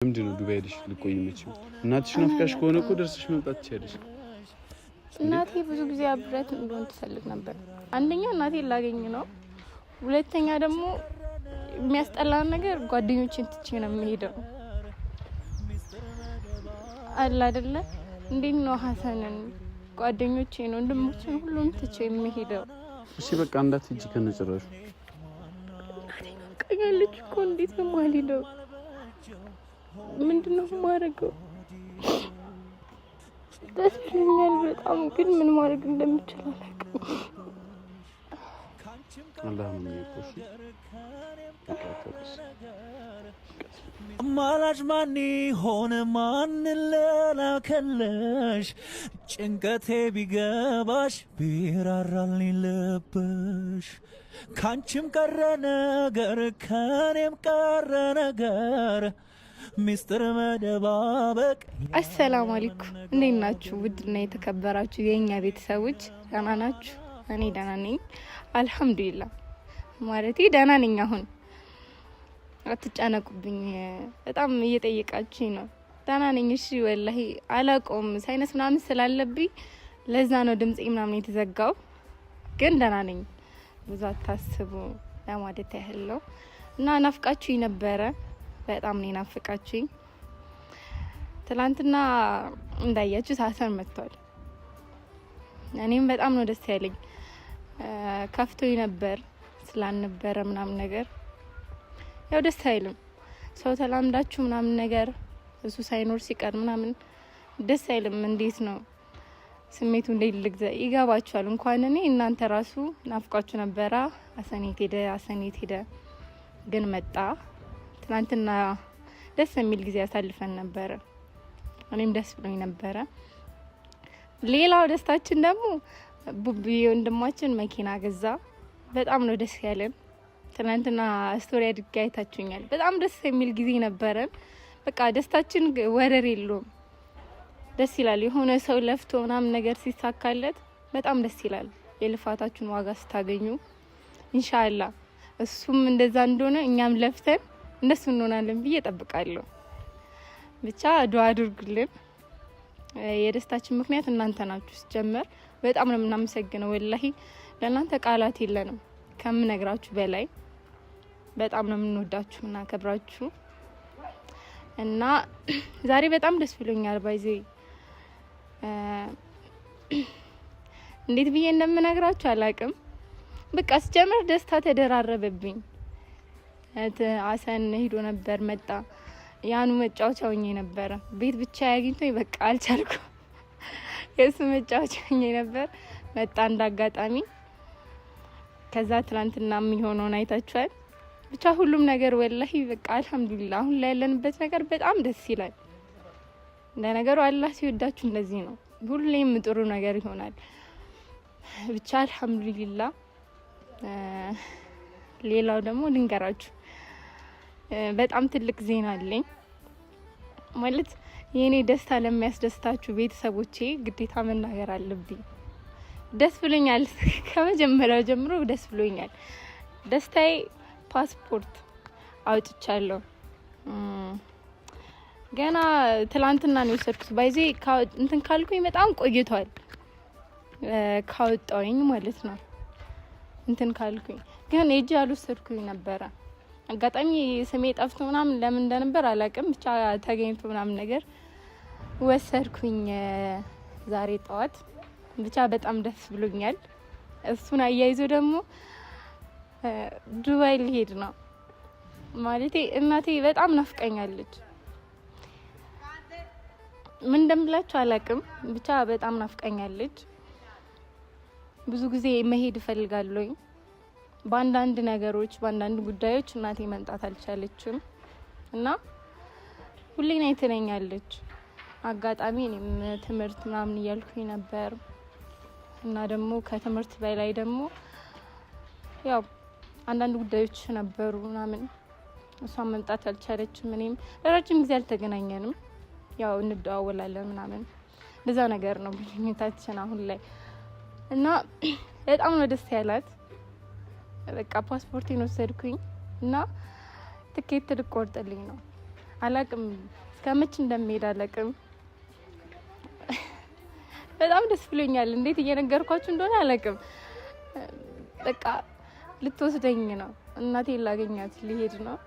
ምንድነው ዱባይ ሄደሽ ልቆይ የምትችይው? እናትሽ ናፍቃሽ ከሆነ እኮ ደርሰሽ መምጣት ትችያለሽ። እናቴ ብዙ ጊዜ አብረት እንደሆነ ትፈልግ ነበር። አንደኛ እናቴ ላገኝ ነው፣ ሁለተኛ ደግሞ የሚያስጠላን ነገር ጓደኞቼን ትቼ ነው የምሄደው። አላ አይደለ እንዴት ነው ሀሰንን ጓደኞቼን ወንድሞቼን ሁሉም ትቼ የምሄደው? እሺ በቃ እንዳትሄጂ ከነጭራሹ። ቀኛለች እኮ እንዴት ነው የማልሄደው? ምንድነው ማረገው? ደስ ይለኛል በጣም ግን ምን ማድረግ እንደምችል አላውቅም። አላህ ነው የሚቆሽ። ማላጅ ማን ሆነ ማን ለላከለሽ ጭንቀቴ ቢገባሽ ቢራራልኝ ልብሽ ካንቺም ቀረ ነገር ከኔም ቀረ ነገር ሚስጥር መደባበቅ። አሰላሙ አለይኩም እንዴት ናችሁ? ውድና የተከበራችሁ የኛ ቤተሰቦች ደህና ናችሁ? እኔ ደህና ነኝ አልহামዱሊላህ። ማለቴ ደህና ነኝ። አሁን አትጨነቁብኝ፣ በጣም እየጠየቃችሁኝ ነው። ደህና ነኝ እሺ። ወላሂ አላቆም ሳይነስ ምናምን ስላለብኝ ለዛ ነው ድምጽ ምናምን የተዘጋው፣ ግን ደህና ነኝ። ብዙ አታስቡ ለማለት ያህል ነው። እና ናፍቃችሁኝ ነበረ፣ በጣም ነው ናፍቃችሁኝ። ትላንትና እንዳያችሁ ሀሰን መጥቷል። እኔም በጣም ነው ደስ ያለኝ። ከፍቶኝ ነበር ስላልነበረ ምናምን ነገር ያው ደስ አይልም። ሰው ተላምዳችሁ ምናምን ነገር እሱ ሳይኖር ሲቀር ምናምን ደስ አይልም። እንዴት ነው ስሜቱ? እንዴት ልግዛ? ይገባችኋል። እንኳን እኔ እናንተ ራሱ ናፍቃችሁ ነበራ። አሰኔት ሄደ ግን መጣ። ትናንትና ደስ የሚል ጊዜ ያሳልፈን ነበረ። እኔም ደስ ብሎኝ ነበረ። ሌላው ደስታችን ደግሞ ቡቢ ወንድማችን መኪና ገዛ። በጣም ነው ደስ ያለን። ትናንትና ስቶሪ አድርጌ አይታችሁኛል። በጣም ደስ የሚል ጊዜ ነበረን። በቃ ደስታችን ወደር የለውም። ደስ ይላል። የሆነ ሰው ለፍቶ ምናምን ነገር ሲሳካለት በጣም ደስ ይላል። የልፋታችሁን ዋጋ ስታገኙ ኢንሻአላህ እሱም እንደዛ እንደሆነ እኛም ለፍተን እንደሱ እንሆናለን ብዬ እጠብቃለሁ። ብቻ ዱአ አድርጉልን። የደስታችን ምክንያት እናንተ ናችሁ። ሲጀመር በጣም ነው የምናመሰግነው። ወላሂ ለእናንተ ቃላት የለንም ከምነግራችሁ በላይ። በጣም ነው የምንወዳችሁ እና ከብራችሁ እና ዛሬ በጣም ደስ ብሎኛል። ባይዜ እንዴት ብዬ እንደምነግራችሁ አላቅም። በቃ ሲጀመር ደስታ ተደራረበብኝ። ሀሰን ሄዶ ነበር መጣ። ያኑ መጫወቻ ሆኜ ነበር ቤት ብቻ ያግኝቶኝ በቃ አልቻልኩም። የሱ መጫወቻ ሆኜ ነበር መጣ እንዳጋጣሚ። ከዛ ትላንትና የሚሆነውን አይታችኋል። ብቻ ሁሉም ነገር ወላሂ በቃ አልহামዱሊላህ። አሁን ላይ ያለንበት ነገር በጣም ደስ ይላል። ለነገሩ አላህ ሲወዳችሁ እንደዚህ ነው። ሁሌም ጥሩ ነገር ይሆናል። ብቻ አልহামዱሊላህ። ሌላው ደግሞ ልንገራችሁ በጣም ትልቅ ዜና አለኝ። ማለት የኔ ደስታ ለሚያስደስታችሁ ቤተሰቦቼ ግዴታ መናገር አለብኝ። ደስ ብሎኛል። ከመጀመሪያው ጀምሮ ደስ ብሎኛል። ደስታዬ ፓስፖርት አውጥቻለሁ። ገና ትላንትና ነው የወሰድኩት። ባይዜ እንትን ካልኩኝ በጣም ቆይቷል ካወጣውኝ ማለት ነው። እንትን ካልኩኝ ግን እጄ አልወሰድኩኝ ነበረ። አጋጣሚ ስሜ ጠፍቶ ምናምን ለምን እንደነበር አላውቅም። ብቻ ተገኝቶ ምናምን ነገር ወሰድኩኝ ዛሬ ጠዋት። ብቻ በጣም ደስ ብሎኛል። እሱን አያይዞ ደግሞ ዱባይ ሊሄድ ነው ማለቴ። እናቴ በጣም ናፍቀኛለች። ምን እንደምላችሁ አላውቅም። ብቻ በጣም ናፍቀኛለች። ብዙ ጊዜ መሄድ እፈልጋለሁኝ። በአንዳንድ ነገሮች በአንዳንድ ጉዳዮች እናቴ መምጣት አልቻለችም እና ሁሌ ነው ትለኛለች። አጋጣሚ እኔም ትምህርት ምናምን እያልኩኝ ነበር እና ደግሞ ከትምህርት በላይ ደግሞ ያው አንዳንድ ጉዳዮች ነበሩ ምናምን። እሷን መምጣት አልቻለችም። እኔም ለረጅም ጊዜ አልተገናኘንም። ያው እንደዋወላለን ምናምን እንደዛ ነገር ነው ግንኙነታችን አሁን ላይ እና በጣም ነው ደስ ያላት። በቃ ፓስፖርቴን ወሰድኩኝ እና ትኬት ልቆርጥልኝ ነው። አላቅም እስከመች እንደምሄድ አላቅም። በጣም ደስ ብሎኛል። እንዴት እየነገርኳችሁ እንደሆነ አላቅም። በቃ ልትወስደኝ ነው፣ እናቴን ላገኛት ሊሄድ ነው።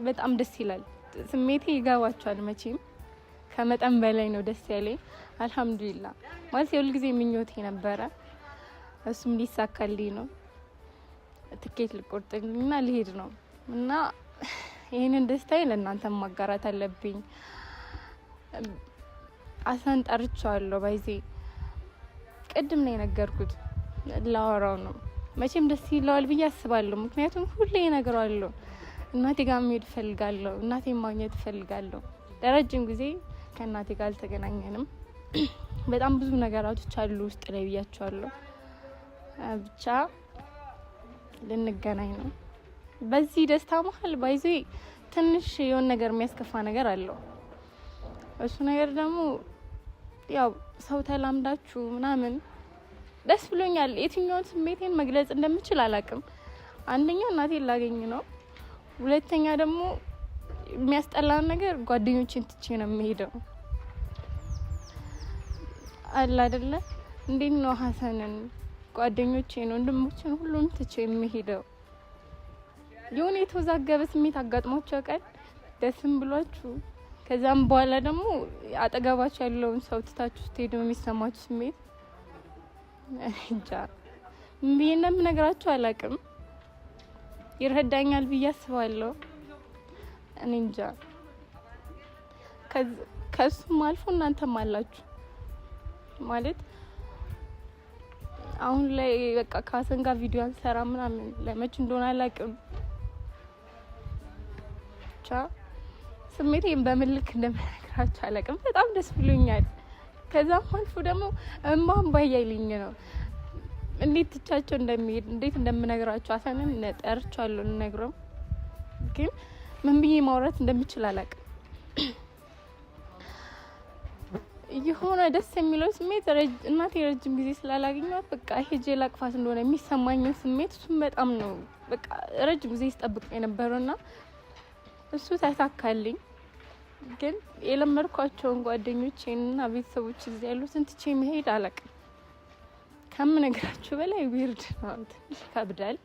በጣም ደስ ይላል። ስሜቴ ይገባችኋል መቼም። ከመጠን በላይ ነው ደስ ያለኝ። አልሐምዱሊላህ ማለት የሁል ጊዜ ምኞቴ ነበረ፣ እሱም ሊሳካልኝ ነው። ትኬት ልቆርጥልኝና ሊሄድ ነው እና ይሄንን ደስታዬ ለእናንተ ማጋራት አለብኝ። አሰን ጠርቻለሁ። ባይዜ ቅድም ነው የነገርኩት፣ ላወራው ነው። መቼም ደስ ይለዋል ብዬ አስባለሁ። ምክንያቱም ሁሌ እነግረዋለሁ እናቴ ጋር መሄድ እፈልጋለሁ፣ እናቴን ማግኘት እፈልጋለሁ። ለረጅም ጊዜ ከእናቴ ጋር አልተገናኘንም። በጣም ብዙ ነገራቶች አሉ ውስጥ ላይ ብያቸዋለሁ። ብቻ ልንገናኝ ነው። በዚህ ደስታ መሀል ባይዜ ትንሽ የሆነ ነገር የሚያስከፋ ነገር አለው። እሱ ነገር ደግሞ ያው ሰው ተላምዳችሁ ምናምን ደስ ብሎኛል። የትኛውን ስሜቴን መግለጽ እንደምችል አላቅም። አንደኛ እናቴን ላገኝ ነው። ሁለተኛ ደግሞ የሚያስጠላን ነገር ጓደኞቼን ትቼ ነው የምሄደው። አለ አይደለ? እንዴት ነው ሀሰንን፣ ጓደኞቼን፣ ወንድሞቼን ሁሉም ትቼ የምሄደው? የሆነ የተወዛገበ ስሜት አጋጥሟቸው ቀን ደስም ብሏችሁ ከዛም በኋላ ደግሞ አጠገባችሁ ያለውን ሰው ትታችሁ ስትሄዱ የሚሰማችሁ ስሜት እንጃ ምን እንደምነግራችሁ አላቅም። ይረዳኛል ብዬ አስባለሁ። እኔ እንጃ ከሱም አልፎ እናንተም አላችሁ ማለት አሁን ላይ በቃ ከሀሰን ጋር ቪዲዮ አንሰራ ምናምን ለመች እንደሆነ አላቅም። ብቻ ስሜቴን በምልክ እንደምነግራችሁ አላቅም። በጣም ደስ ብሎኛል። ከዛም አልፎ ደግሞ እማም ባያይልኝ ነው እንዴት ትቻቸው እንደሚሄድ እንዴት እንደምነግራችሁ። ሀሰንን ጠርቻለሁ ልነግረው፣ ግን ምን ብዬ ማውራት እንደምችል አላቅም። የሆነ ደስ የሚለው ስሜት እናቴ ረጅም ጊዜ ስላላገኘኋት በቃ ሄጄ ላቅፋት እንደሆነ የሚሰማኝን ስሜት እሱም በጣም ነው በቃ ረጅም ጊዜ ስጠብቅ የነበረውና እሱ ተሳካልኝ። ግን የለመድኳቸውን ጓደኞቼንና ቤተሰቦች እዚህ ያሉትን ትቼ መሄድ አላቅም። ከምነግራችሁ በላይ ዊርድ ነው፣ ትንሽ ይከብዳል።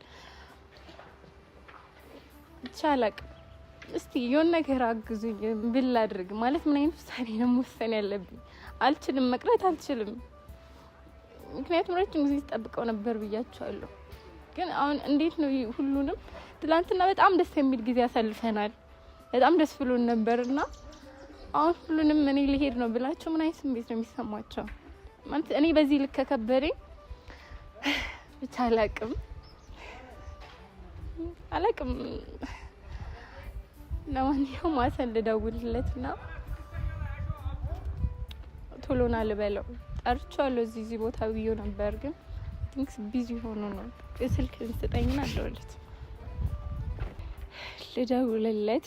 ብቻ አላቅም። እስቲ የሆነ ነገር አግዙኝ። ብል አድርግ ማለት ምን አይነት ውሳኔ ነው መወሰን ያለብኝ? አልችልም፣ መቅረት አልችልም። ምክንያቱም ረጅም ጊዜ ተጠብቀው ነበር ብያቸዋለሁ። ግን አሁን እንዴት ነው ሁሉንም ትላንትና በጣም ደስ የሚል ጊዜ አሳልፈናል። በጣም ደስ ብሎን ነበርና አሁን ሁሉንም እኔ ልሄድ ነው ብላቸው ምን አይነት ስሜት ነው የሚሰማቸው? ማለት እኔ በዚህ ልክ ከከበደኝ ብቻ አላቅም። ለማንኛውም ሀሰን ልደውልለትና ቶሎና ልበለው። ጠርቻለሁ እዚህ ቦታ ብዬው ነበር፣ ግን ቲንክስ ቢዚ ሆኖ ነው። ስልክ እንስጠኝና አደውለት ልደውልለት።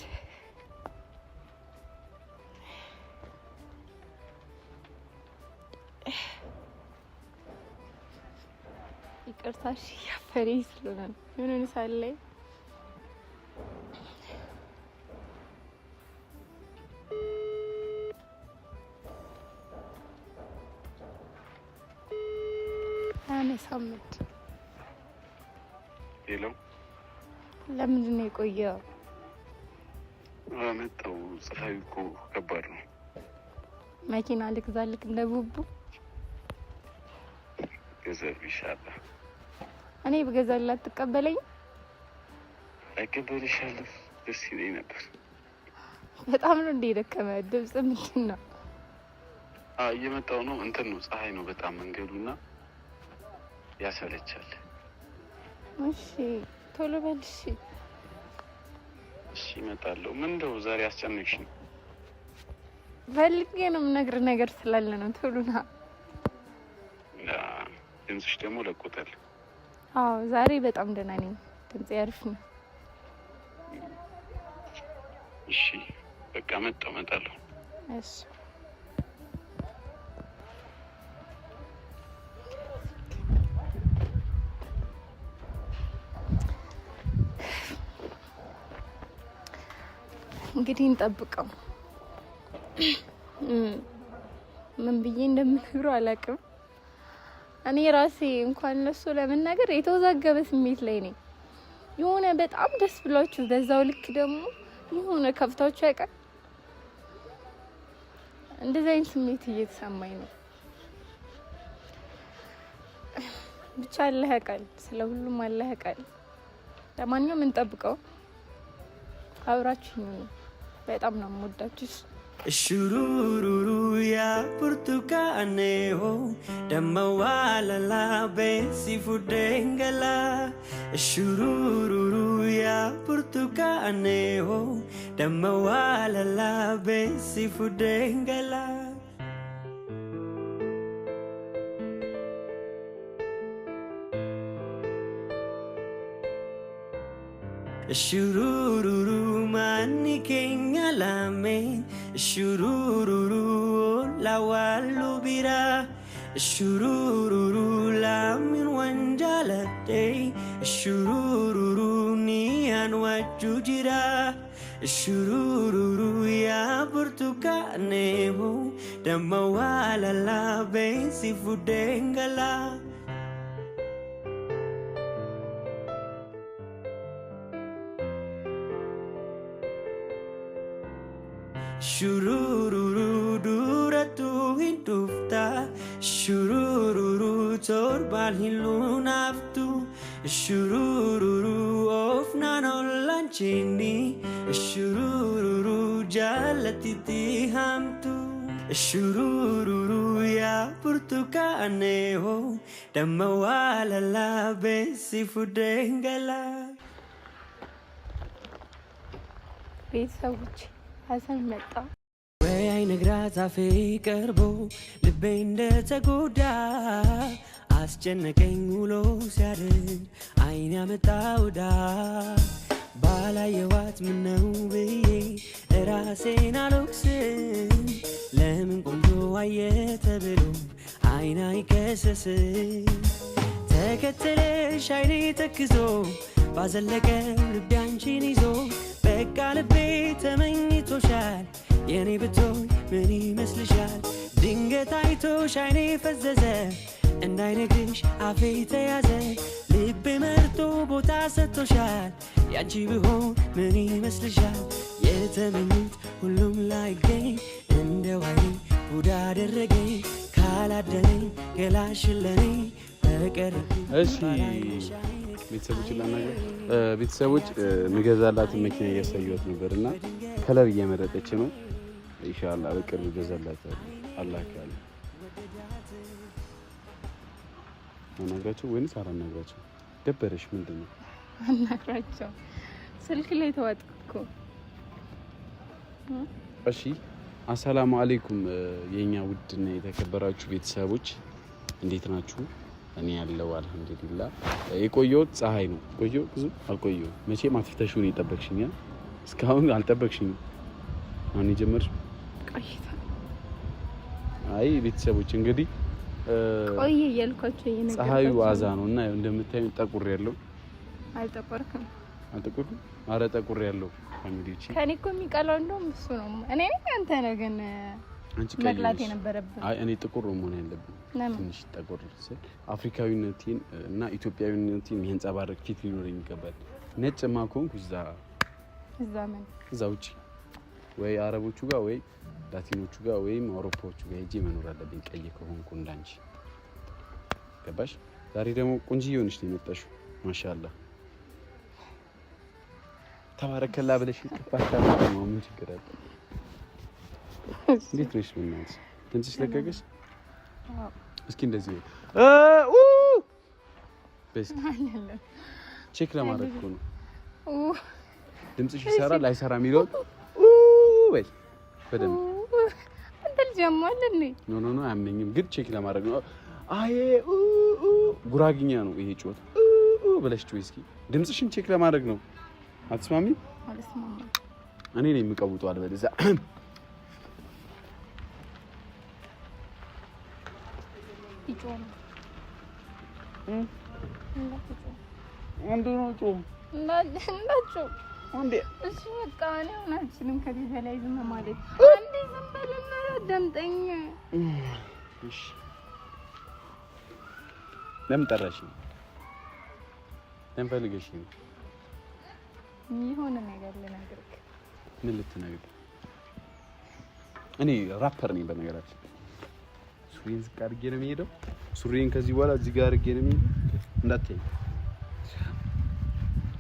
ይቅርታሽ ያፈረኝ ስለሆነ ነው የሆነ ሳለ ሳምንት ሄሎ፣ ለምንድን ነው የቆየው? መጣው። ፀሐዩ እኮ ከባድ ነው። መኪና ልግዛልክ እንደ ቡቡ ገንዘብ ይሻላል። እኔ በገዛላት ትቀበለኝ? አይቀበልሻለሁ። ደስ ይለኝ ነበር። በጣም ነው እንደ ደከመ ድምጽ ምንድን ነው? እየመጣው ነው። እንትን ነው ፀሐይ ነው በጣም መንገዱና ያሰለቻል። እሺ ቶሎ በል። እሺ እመጣለሁ። ምን እንደው ዛሬ አስጨነቅሽኝ። ፈልጌ ነው የምነግርህ ነገር ስላለ ነው። ቶሎ ና። ድምፅሽ ደግሞ ለቆታል። አዎ ዛሬ በጣም ደህና ነኝ። ድምጽ ያርፍ ነው። እሺ በቃ እመጣለሁ። እሺ እንግዲህ እንጠብቀው። ምን ብዬ እንደምነግረው አላውቅም። እኔ ራሴ እንኳን ለሱ ለመናገር የተወዛገበ ስሜት ላይ ነኝ። የሆነ በጣም ደስ ብሏችሁ በዛው ልክ ደግሞ የሆነ ከፍታችሁ አይቀር እንደዛ አይነት ስሜት እየተሰማኝ ነው። ብቻ አላህ ያውቃል፣ ስለ ሁሉም አላህ ያውቃል። ለማንኛውም እንጠብቀው። አብራችሁኝ ነው። በጣም ነው የምወዳችሁ። Shurururu ya Portucaneho Damawala besi fudengala Shurururu ya Portucaneho Damawala besi fudengala Shurururu mani kenyalame Shurururu la walubira Shurururu la min wanjalate Shurururu ni anwajujira Shurururu ya Portucaneho Damawala la besi fudengala Shurururu duratu hindufta Shurururu torban hilunaftu Shurururu ofnanolanchini Shurururu jalatiti hamtu Shurururu ya Portucaneho Damawala la besi fudengala ቤተሰቦች ሀሰን መጣ ወይ አይነግራት አፌ ቀርቦ ልቤ እንደተጎዳ አስጨነቀኝ ውሎ ሲያድር አይን ያመጣውዳ ባላየዋት ምነው ብዬ ራሴን አልወቅስም ለምን ቆንጆ አየ ተብሎ አይን አይከሰስም ተከተለሽ አይኔ ተክዞ ባዘለቀ ልቤ አንቺን ይዞ በቃ ልቤ ተመኝቶሻል የኔ ብትሆን ምን ይመስልሻል ድንገት አይቶሽ አይኔ ፈዘዘ እንዳይነግርሽ አፌ ተያዘ ልቤ መርጦ ቦታ ሰጥቶሻል ያንቺ ብሆን ምን ይመስልሻል የተመኙት ሁሉም ላይገኝ እንደ ዋይኔ ጉዳ አደረገኝ ካላደለኝ ገላሽለኔ በቀር እሺ ቤተሰቦች ላናገር ቤተሰቦች ምገዛላትን መኪና እያሳየኋት ነበርና ከለር እየመረጠች ነው ኢንሻአላህ በቅርብ ገዛላታለሁ አላህ ካለ አናግራቸው ወይንስ አላናግራቸው ደበረሽ ምንድነው አናግራቸው ስልክ ላይ ተዋጥኩ እሺ አሰላሙ አለይኩም የኛ ውድና የተከበራችሁ ቤተሰቦች እንዴት ናችሁ እኔ ያለው አልহামዱሊላህ የቆየው ፀሐይ ነው ቆየው ብዙ አልቆየው መቼም አትፍተሽው ነው የጠበቅሽኛ እስካሁን አልጠበቅሽኝም አሁን የጀመርሽ ቆይታ አይ ቤተሰቦች እንግዲህ ቆይ እያልኳቸው የነገርኩት ፀሐዩ ዋዛ ነውና እንደምታዩ ጠቁር ያለው አልጠቆርኩም አረ ጠቁር ያለው ፋሚሊዎች ከኔ እኮ የሚቀላው እንደውም እሱ ነው እኔ አንተ ነህ ግን መቅላት የነበረብህ አይ እኔ ጥቁር ነው መሆን ያለብኝ ትንሽ ጠቁር ስል አፍሪካዊነቴን እና ኢትዮጵያዊነቴን የሚያንጸባርቅ ፊት ሊኖረኝ ይገባል ነጭማ ኮንኩ እዛ ውጪ ወይ አረቦቹ ጋር ወይ ላቲኖቹ ጋር ወይም አውሮፓዎቹ ጋር ሄጄ መኖር አለብኝ ቀይ ከሆንኩ እንዳንቺ ገባሽ ዛሬ ደግሞ ቆንጆ ሆነሽ ነው የመጣሽው ማሻአላ ተባረከላ ብለሽ ተፋታሽ ነው ምን ችግር አለ እንዴት ነሽ ምናምን ትንሽ ለቀቀሽ እስኪ እንደዚህ በስ ቼክ ለማድረግ ነው ድምጽሽ ይሰራል አይሰራም ይለው ወይ በደንብ እንትን ጀማል ኖ አያመኝም ግን ቼክ ለማድረግ ነው አይ ጉራግኛ ነው ይሄ ጮት ብለሽ ጮይ እስኪ ድምጽሽን ቼክ ለማድረግ ነው አትስማሚ እኔ ነኝ የምቀውጠው አልበለዚያ ይጮም አንዱ ነው ጮም እንዳቸው አንዴ እሺ በቃ ነው ናችንም ከዚህ በላይ ዝም ማለት አንዴ ዝም በልና አዳምጠኝ። እሺ ለምን ጠራሽኝ? ለምን ፈልገሽኝ? የሆነ ነገር ልነግርህ። ምን ልትነግሪኝ? እኔ ራፐር ነኝ በነገራችን። ሱሪን ዝቅ አድርጌ ነው የሚሄደው። ሱሪን ከዚህ በኋላ እዚህ ጋር አድርጌ ነው የሚሄደው። እንዳትዪ።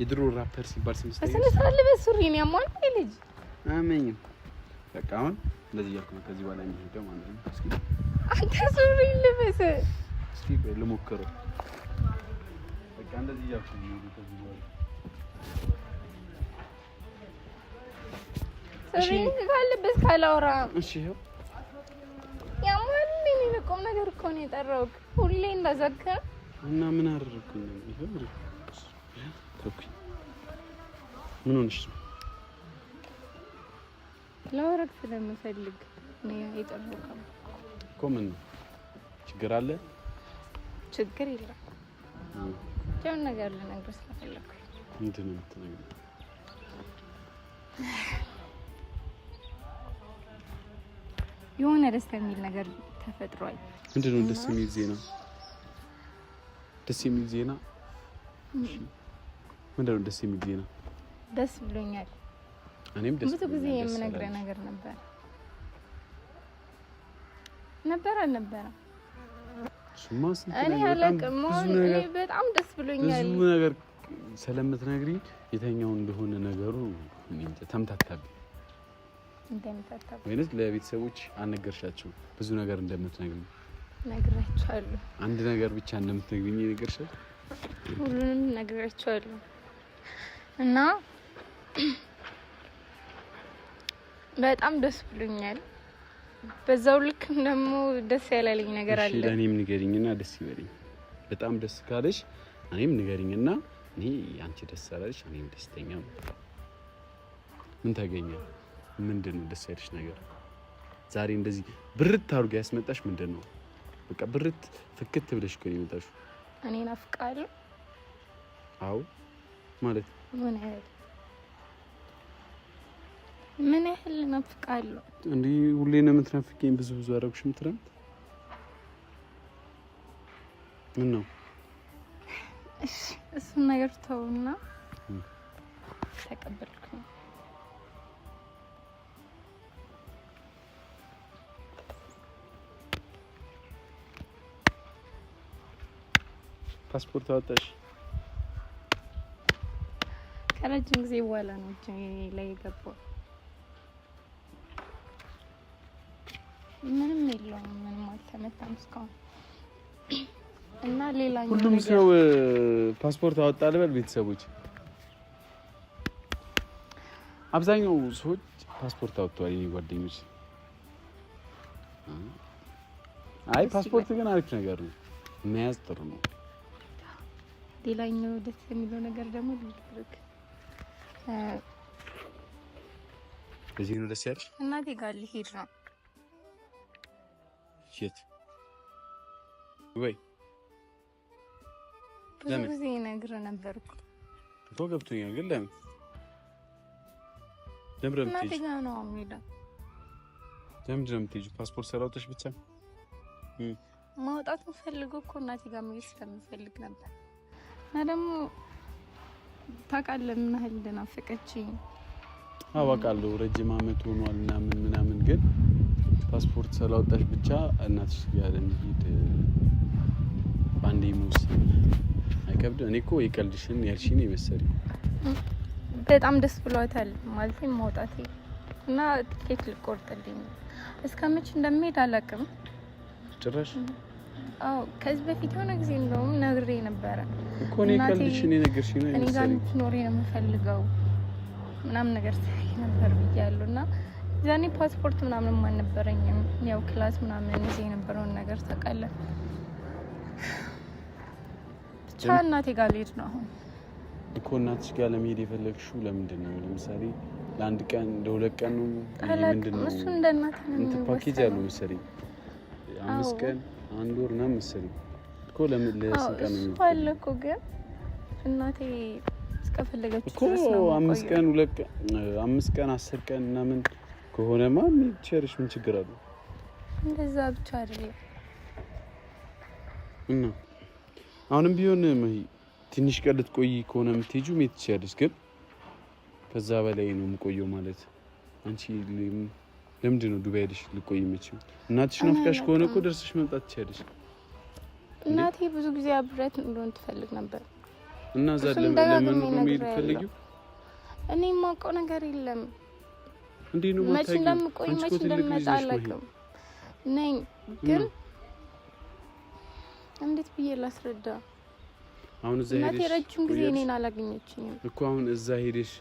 የድሮ ራፐር ሲባል ስም ስታይ እሰለ ሳልበስ ሱሪን ያሟል ልጅ አመኝም። በቃ አሁን እንደዚህ እያልኩ ነው ከዚህ በኋላ የሚሄደው ማለት ነው። እስኪ አንተ ሱሪን ልበስ። እስኪ ልሞክረው። በቃ እንደዚህ እያልኩ ነው የሚሄደው ከዚህ በኋላ። ሱሪን ካልለበስ ካላወራ እሺ ይኸው ያሟል። እኔ በቆም ነገር እኮ ነው የጠራሁት ሁሌ እንዳዘጋ እና ምን አደረኩኝ? ይኸው ተኩኝ። ምን ሆነሽ ነው? ለወረቅ ስለምፈልግ ነው የጠራሁት እኮ። ምን ነው ችግር አለ? ችግር የለም። ጀም ነገር ልነግርህ ስለፈለኩ። ምንድን ነው የምትነግሪኝ? የሆነ ደስ የሚል ነገር ተፈጥሯል። ምንድን ነው ደስ የሚል ዜና? ደስ የሚል ዜና? ምንድን ነው ደስ የሚል ዜና? ደስ ብሎኛል። እኔም ደስ ብዙ ጊዜ የምነግርህ ነገር ነበር አልነበረ? እሱማ ስንት እኔ አላውቅም። በጣም ደስ ብሎኛል። ብዙ ነገር ስለምትነግሪኝ የተኛው እንደሆነ ነገሩ ተምታታብኝ። ወይንስ ለቤተሰቦች አልነገርሻቸው? ብዙ ነገር እንደምትነግሪኝ ነግራቸዋለሁ። አንድ ነገር ብቻ እንደምትነግሪኝ ነገርሻል? ሁሉንም ነግራቸዋለሁ እና በጣም ደስ ብሎኛል። በዛው ልክም ደግሞ ደስ ያላለኝ ነገር አለ። እሺ ለኔም ንገሪኝና ደስ ይበለኝ። በጣም ደስ ካለሽ እኔም ንገሪኝና እኔ አንቺ ደስ አላለሽ እኔም ደስተኛ ነኝ። ምን ታገኛ? ምንድነው ደስ ያለሽ ነገር? ዛሬ እንደዚህ ብርት አድርጎ ያስመጣሽ ምንድነው? በቃ ብርት ፍክት ብለሽ እኮ ነው የመጣሽው። እኔ ናፍቃለሁ። አዎ ማለት ምን ያህል ናፍቃለሁ? እንዴ ሁሌ ነው የምትናፍቂኝ? ብዙ አደረግሽ ምትረምት ምን ነው? እሺ እሱን ነገር ተውና ተቀበልኩኝ። ፓስፖርት አወጣሽ? ከረጅም ጊዜ በኋላ ነው እጄ ላይ የገባው። ምንም የለውም፣ ምንም አልተመታም እስካሁን። እና ሌላኛው ሁሉም ሰው ፓስፖርት አወጣ ልበል? ቤተሰቦች አብዛኛው ሰዎች ፓስፖርት አወጥተዋል። የኔ ጓደኞች አይ ፓስፖርት ግን አሪፍ ነገር ነው፣ መያዝ ጥሩ ነው። ሌላኛው ደስ የሚለው ነገር ደግሞ ልክ እዚህ ነው ደስ ያለሽ? እናቴ ጋር ልሄድ ነው። የት ወይ? ብዙ ጊዜ ነግሬህ ነበርኩ እኮ ገብቶኛል። ግን ለምን እናቴ ጋር ነው የምሄደው? ለምንድን ነው የምትሄጂው? ፓስፖርት ስላወጣሽ ብቻ? ማውጣት የምፈልገው እኮ እናቴ ጋር መሄድ ስለምፈልግ ነበር። እና ደግሞ ታውቃለህ ምን ያህል እንደናፈቀችኝ። አውቃለሁ፣ ረጅም አመት ሆኗል ምናምን ግን ፓስፖርት ስላወጣሽ ብቻ እናትሽ ጋር ለመሄድ ባንዴ መውሰድ አይከብድም? እኔ እኮ የቀልድሽን ያልሽኝ የመሰለኝ። በጣም ደስ ብሏታል ማለት ማውጣቴ እና ትኬት ልቆርጥልኝ። እስከመቼ እንደምሄድ አላውቅም ጭራሽ። አዎ ከዚህ በፊት የሆነ ጊዜ እንደውም ነግሬ ነበረ እኮ እኔ ቀልድሽን የነገርሽኝ ነው እኔ ጋር የመሰለኝ። ትኖሪ ነው የምፈልገው ምናምን ነገር ሳይ ነበር ብያለሁ። እና ዛኔ ፓስፖርት ምናምን አልነበረኝም። ያው ክላስ ምናምን ይዤ የነበረውን ነገር ታውቃለህ። ብቻ እናቴ ጋር ልሄድ ነው አሁን እኮ። እናትሽ ጋር ለመሄድ የፈለግሽው ለምንድን ነው? ለምሳሌ ለአንድ ቀን ለሁለት ቀን ነው? ምንድን ነው? እሱ እንደ እናቴ ነው እንትን ፓኬጅ ያለው መሰለኝ 5 ቀን 1 ወር ምናምን መሰለኝ እኮ። ለምን ለስንት ቀን ነው? አለ እኮ ግን እናቴ እስከፈለጋችሁ እኮ 5 ቀን 2 ቀን 5 ቀን 10 ቀን እና ምን ከሆነማ ምን ቸርሽ ምን ችግር አለው? እንደዛ ብቻ አይደለም እና አሁንም ቢሆን ትንሽ ቀን ልትቆይ ከሆነ የምትሄጂው ሜት ትችያለሽ፣ ግን ከዛ በላይ ነው የምቆየው ማለት አንቺ ለምንድን ነው ዱባይ ሄደሽ ልቆይ የምትችይው? እናትሽ ናፍቃሽ ከሆነ እኮ ደርሰሽ መምጣት ትችያለሽ። እናቴ ብዙ ጊዜ አብረት እንደሆነ ትፈልግ ነበር እና እዛ ለምን ነው የምትፈልጊው? እኔ የማውቀው ነገር የለም። እንዴ ነው መች እንደምቆይ መች እንደምመጣ አላውቅም ነኝ፣ ግን እንዴት ብዬ ላስረዳ? አሁን እዛ ሄደሽ እናቴ ረጅም ጊዜ እኔን አላገኘችኝም እኮ። አሁን እዛ ሄደሽ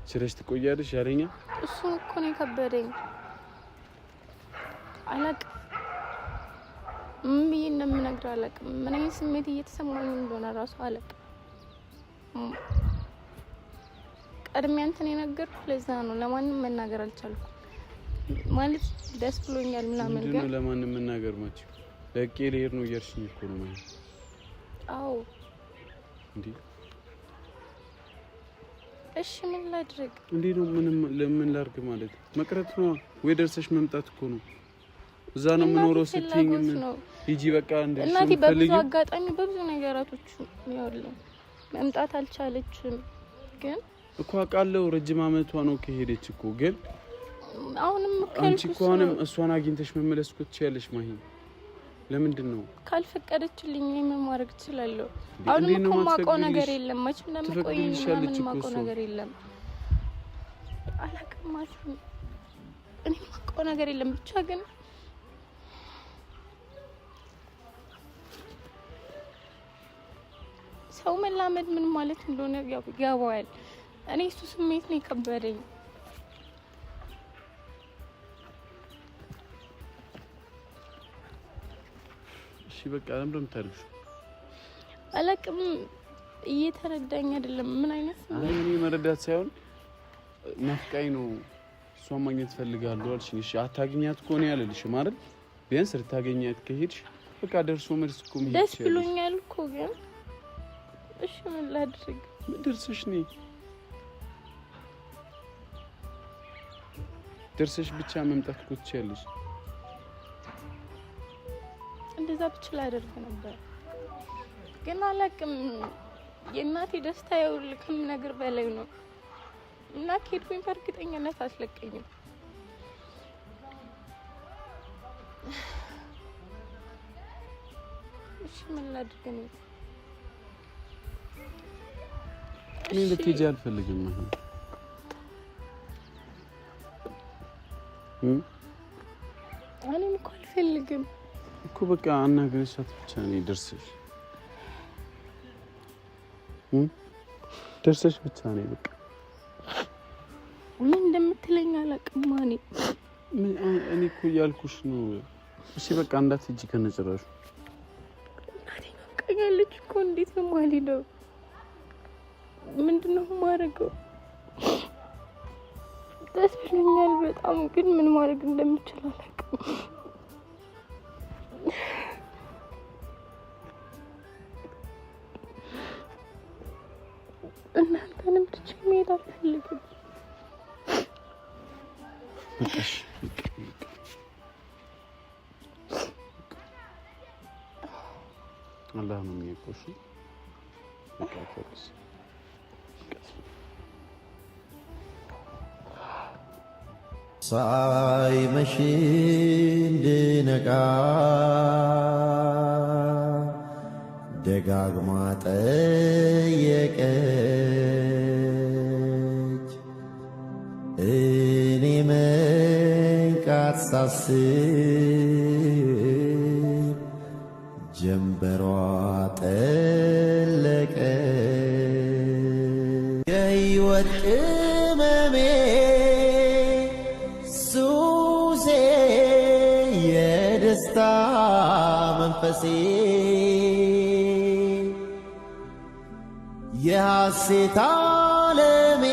ችለሽ ትቆያለሽ ያለኛ እሱን እኮ ነው የከበደኝ። አላውቅም ምን ብዬ እንደምነግርህ አላውቅም። ምን አይነት ስሜት እየተሰማኝ እንደሆነ ራሱ አላውቅም። ቀድሜ አንተን የነገርኩህ ለዛ ነው። ለማንም መናገር አልቻልኩም ማለት ደስ ብሎኛል ምናምን፣ ግን ምንድነው ለማንም መናገር ማችሁ? ለቄ ልሄድ ነው እያልሽኝ እኮ ነው ማለት። አዎ እንዴ እሺ ምን ላድርግ? እንዴ ነው ለምን ላድርግ ማለት መቅረት ነው ወይ ደርሰሽ መምጣት እኮ ነው። እዛ ነው የምኖረው ስትይኝ ሂጂ በቃ እንደዚህ እናቴ በብዙ አጋጣሚ በብዙ ነገራቶች ያለው መምጣት አልቻለችም። ግን እኮ አውቃለሁ ረጅም አመቷ ነው ከሄደች እኮ። ግን አሁንም አንቺ እኮ አሁንም እሷን አግኝተሽ መመለስ እኮ ትችያለሽ ማሂ። ለምንድን ነው ካልፈቀደችልኝ ምን ማድረግ እችላለሁ? አሁንም እኮ የማውቀው ነገር የለም። መች እንደምቆይ ምናምን የማውቀው ነገር የለም። አላውቅም ማለት ነው። እኔ የማውቀው ነገር የለም። ብቻ ግን ሰው መላመድ ምን ማለት እንደሆነ ያውቃል። እኔ እሱ ስሜት ነው የከበደኝ። እሺ በቃ ለምን እንደምታርጉ አላውቅም። እየተረዳኝ አይደለም። ምን አይነት እኔ መረዳት ሳይሆን ናፍቃኝ ነው። እሷን ማግኘት ፈልጋለሁ አልሽኝ። እሺ አታገኛት እኮ ነው ያለልሽም አይደል? ቢያንስ ልታገኛት ከሄድሽ በቃ ደርሶ መልስ እኮ መሄድ ደስ ብሎኛል እኮ ግን እሺ ምን ላድርግ? ምን ደርሰሽ ነይ ደርሰሽ ብቻ መምጣት እኮ ትችያለሽ። እንደዛ ብቻ ላደርግ ነበር ግን አላውቅም። የእናቴ ደስታ ይኸውልህ ከምነግር በላይ ነው። እና ከሄድኩኝ በእርግጠኝነት አትለቀኝም። እሺ ምን ላድርግ ነው? እኔ ልትሄጂ አልፈልግም ማለት ነው። እኔም እኮ አልፈልግም እኮ በቃ አናግረሻት ብቻ ነው ደርሰሽ ብቻ ነው በቃ። ምን እንደምትለኝ አላውቅም። እኔ እኮ እያልኩሽ ነው። እሺ በቃ እንዳትሄጂ ከነጭራሹ። እናቴ ናፍቃኛለች እኮ። እንዴት ነው የማልሄደው? ምንድነው የማደርገው? ደስ ብሎኛል በጣም፣ ግን ምን ማድረግ እንደምችል አላውቅም። እናንተንም ትቼ መሄድ አልፈልግም። እሺ አላህ ነው የሚያውቀው። በቃ ተወስ ሳይመሽ እንድነቃ ደጋግማ ጠየቀች። እኔ መንቃት ሳስብ ጀንበሯ ጠለቀ። የሕይወት ቅመሜ ሱሴ የደስታ መንፈሴ የሐሴት ዓለሜ